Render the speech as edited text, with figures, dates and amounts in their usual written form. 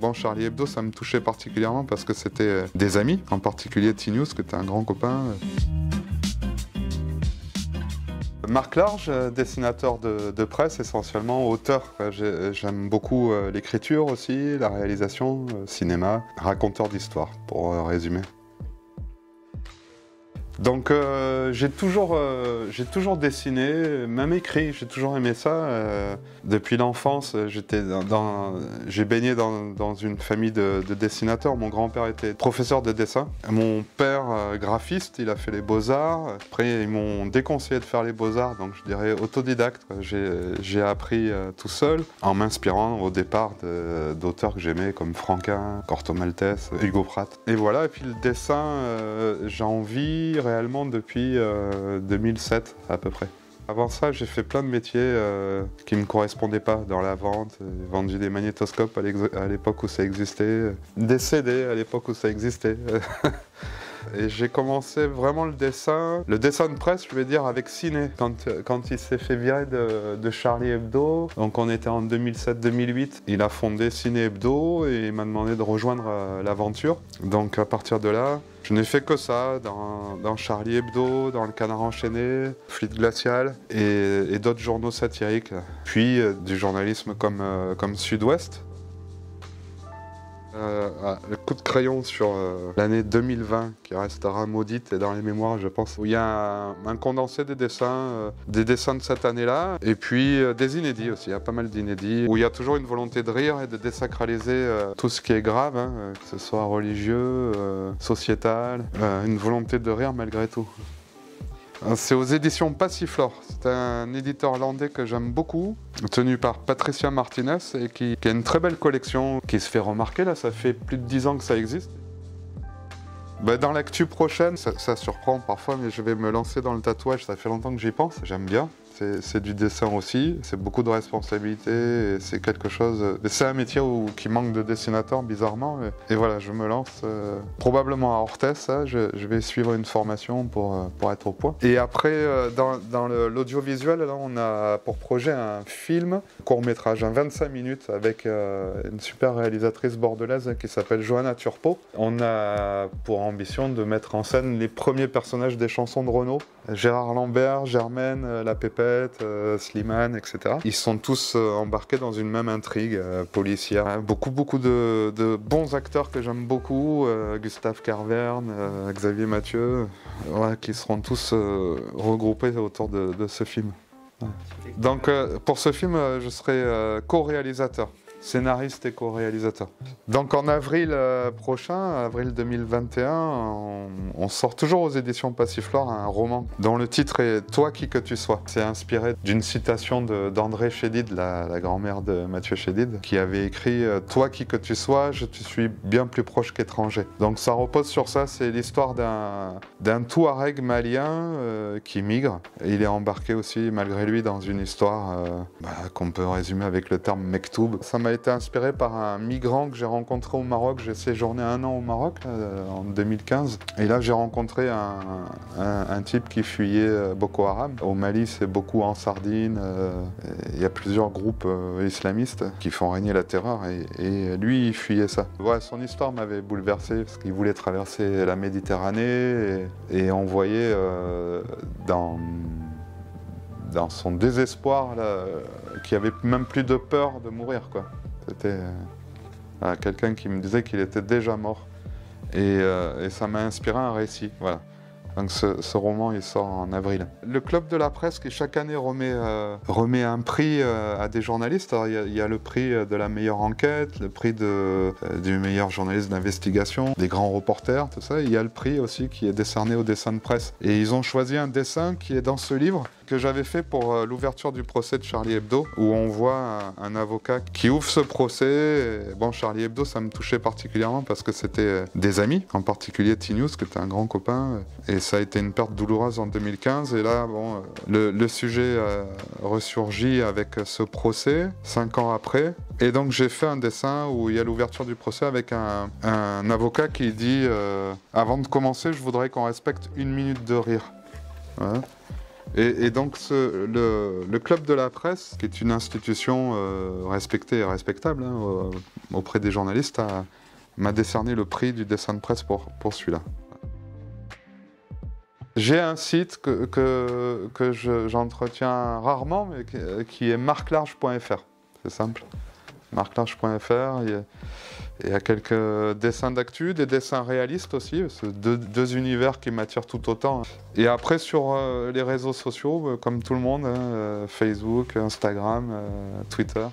bon, Charlie Hebdo, ça me touchait particulièrement parce que c'était des amis, en particulier T-News, qui était un grand copain. Marc Large, dessinateur de presse essentiellement, auteur. J'aime beaucoup l'écriture aussi, la réalisation, cinéma, raconteur d'histoire, pour résumer. Donc j'ai toujours dessiné, même écrit, j'ai toujours aimé ça. Depuis l'enfance, j'ai baigné dans une famille de dessinateurs. Mon grand-père était professeur de dessin. Mon père, graphiste, il a fait les beaux-arts. Après, ils m'ont déconseillé de faire les beaux-arts, donc je dirais autodidacte. J'ai appris tout seul, en m'inspirant au départ d'auteurs que j'aimais, comme Franquin, Corto Maltese, Hugo Pratt. Et voilà, et puis le dessin, j'en vis réellement depuis 2007 à peu près. Avant ça, j'ai fait plein de métiers qui ne me correspondaient pas dans la vente. J'ai vendu des magnétoscopes à l'époque où ça existait, des CD à l'époque où ça existait. Et j'ai commencé vraiment le dessin de presse, je vais dire, avec Ciné. Quand il s'est fait virer de Charlie Hebdo, donc on était en 2007-2008, il a fondé Ciné Hebdo et il m'a demandé de rejoindre l'aventure. Donc à partir de là, je n'ai fait que ça, dans Charlie Hebdo, dans Le Canard Enchaîné, Fleet Glacial et d'autres journaux satiriques. Puis du journalisme comme Sud-Ouest. Le coup de crayon sur l'année 2020 qui restera maudite et dans les mémoires, je pense, où il y a un condensé des dessins de cette année-là et puis des inédits aussi. Il y a pas mal d'inédits où il y a toujours une volonté de rire et de désacraliser tout ce qui est grave, hein, que ce soit religieux, sociétal, une volonté de rire malgré tout. C'est aux éditions Passiflore. C'est un éditeur hollandais que j'aime beaucoup, tenu par Patricia Martinez et qui a une très belle collection qui se fait remarquer. Là, ça fait plus de 10 ans que ça existe. Dans l'actu prochaine, ça surprend parfois, mais je vais me lancer dans le tatouage. Ça fait longtemps que j'y pense, j'aime bien. C'est du dessin aussi, c'est beaucoup de responsabilités, c'est quelque chose... C'est un métier qui manque de dessinateurs, bizarrement, et voilà, je me lance probablement à Orthez, je vais suivre une formation pour être au point. Et après, dans l'audiovisuel, là, on a pour projet un film, court-métrage, un 25 minutes, avec une super réalisatrice bordelaise qui s'appelle Johanna Turpo. On a pour ambition de mettre en scène les premiers personnages des chansons de Renaud, Gérard Lambert, Germaine, La Pépette, Slimane, etc. Ils sont tous embarqués dans une même intrigue policière. Beaucoup de bons acteurs que j'aime beaucoup, Gustave Carverne, Xavier Mathieu, ouais, qui seront tous regroupés autour de ce film. Ouais. Donc pour ce film, je serai co-réalisateur. Scénariste et co-réalisateur. Donc en avril prochain, avril 2021, on sort toujours aux éditions Passiflore un roman dont le titre est « Toi qui que tu sois ». C'est inspiré d'une citation d'André Chédid, la grand-mère de Mathieu Chédid, qui avait écrit « Toi qui que tu sois, je te suis bien plus proche qu'étranger ». Donc ça repose sur ça, c'est l'histoire d'un Touareg malien qui migre. Et il est embarqué aussi, malgré lui, dans une histoire qu'on peut résumer avec le terme mektoub. Ça m'a été inspiré par un migrant que j'ai rencontré au Maroc. J'ai séjourné 1 an au Maroc, en 2015. Et là, j'ai rencontré un type qui fuyait Boko Haram. Au Mali, c'est beaucoup en Sardine. Il y a plusieurs groupes islamistes qui font régner la terreur. Et lui, il fuyait ça. Ouais, son histoire m'avait bouleversé parce qu'il voulait traverser la Méditerranée et on voyait dans son désespoir qu'il n'y avait même plus de peur de mourir, quoi. C'était quelqu'un qui me disait qu'il était déjà mort. Et ça m'a inspiré un récit, voilà. Donc ce roman, il sort en avril. Le Club de la Presse, qui chaque année remet un prix à des journalistes. Alors, il y a le prix de la meilleure enquête, le prix du meilleur journaliste d'investigation, des grands reporters, tout ça. Il y a le prix aussi qui est décerné au dessin de presse. Et ils ont choisi un dessin qui est dans ce livre, que j'avais fait pour l'ouverture du procès de Charlie Hebdo, où on voit un avocat qui ouvre ce procès. Et, bon, Charlie Hebdo, ça me touchait particulièrement parce que c'était des amis, en particulier T-News, qui était un grand copain. Et ça a été une perte douloureuse en 2015. Et là, bon, le sujet ressurgit avec ce procès, 5 ans après. Et donc j'ai fait un dessin où il y a l'ouverture du procès avec un avocat qui dit « Avant de commencer, je voudrais qu'on respecte 1 minute de rire. » Ouais. Et donc le Club de la Presse, qui est une institution respectée et respectable hein, auprès des journalistes, m'a décerné le prix du dessin de presse pour celui-là. J'ai un site que j'entretiens rarement, mais qui est marclarge.fr. C'est simple. Marclarge.fr, il y a quelques dessins d'actu, des dessins réalistes aussi, c'est deux univers qui m'attirent tout autant. Et après sur les réseaux sociaux, comme tout le monde, hein, Facebook, Instagram, Twitter.